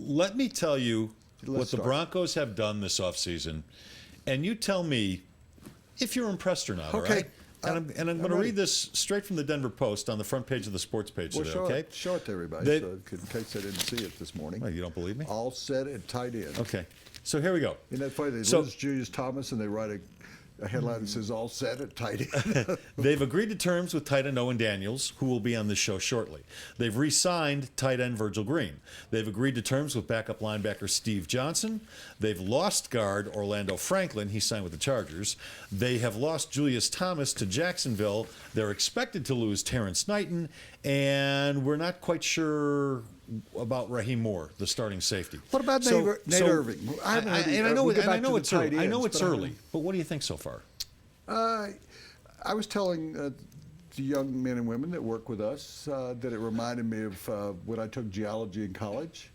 let me tell you what the Broncos have done this offseason, and you tell me if you're impressed or not. Okay. All right? And I'm going to read this straight from the Denver Post on the front page of the sports page today, okay? Show it to everybody in case they didn't see it this morning. Well, you don't believe me? All set and tight end. Okay. So here we go. Isn't that funny? They lose Julius Thomas and they write a headline that says all set at tight end. They've agreed to terms with tight end Owen Daniels, who will be on this show shortly. They've re-signed tight end Virgil Green. They've agreed to terms with backup linebacker Steve Johnson. They've lost guard Orlando Franklin. He signed with the Chargers. They have lost Julius Thomas to Jacksonville. They're expected to lose Terrence Knighton, and we're not quite sure about Raheem Moore, the starting safety. What about Nate Irving? I know it's early. I know it's early, but what do you think so far? I was telling the young men and women that work with us that it reminded me of when I took geology in college.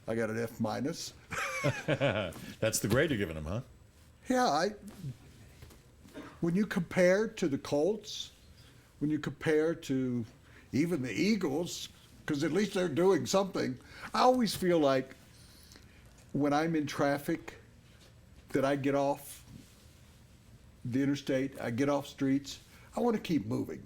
I got an F minus. That's the grade you're giving them, huh? Yeah. When you compare to the Colts, when you compare to even the Eagles, because at least they're doing something, I always feel like when I'm in traffic that I get off the interstate, I get off streets, I want to keep moving.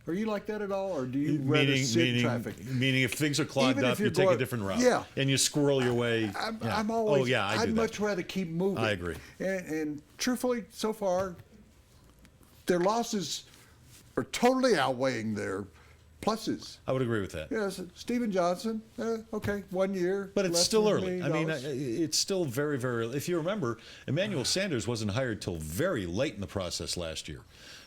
Are you like that at all, or do you rather sit in traffic? Meaning if things are clogged up, you take a different route. Yeah. And you squirrel your way. I'm always, oh, yeah, I'd much rather keep moving. I agree. And truthfully, so far, their losses are totally outweighing their pluses. I would agree with that. Yes, Steven Johnson, okay, 1 year. But it's still early. I mean, it's still very, very early. If you remember, Emmanuel Sanders wasn't hired till very late in the process last year.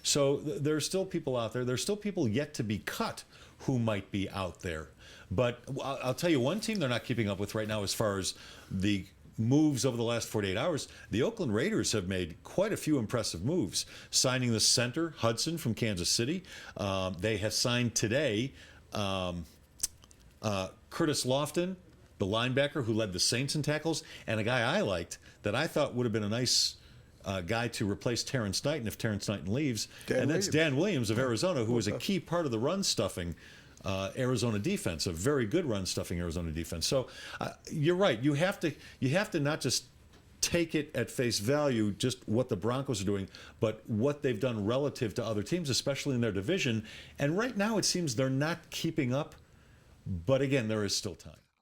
So there are still people out there. There's still people yet to be cut who might be out there. But I'll tell you one team they're not keeping up with right now as far as the moves over the last 48 hours. The Oakland Raiders have made quite a few impressive moves, signing the center, Hudson, from Kansas City. They have signed today Curtis Lofton, the linebacker who led the Saints in tackles, and a guy I liked that I thought would have been a nice guy to replace Terrence Knighton if Terrence Knighton leaves. That's Dan Williams of Arizona, who was a key part of the run-stuffing Arizona defense, a very good run-stuffing Arizona defense. So you're right. You have to not just take it at face value, just what the Broncos are doing, but what they've done relative to other teams, especially in their division. And right now it seems they're not keeping up. But again, there is still time.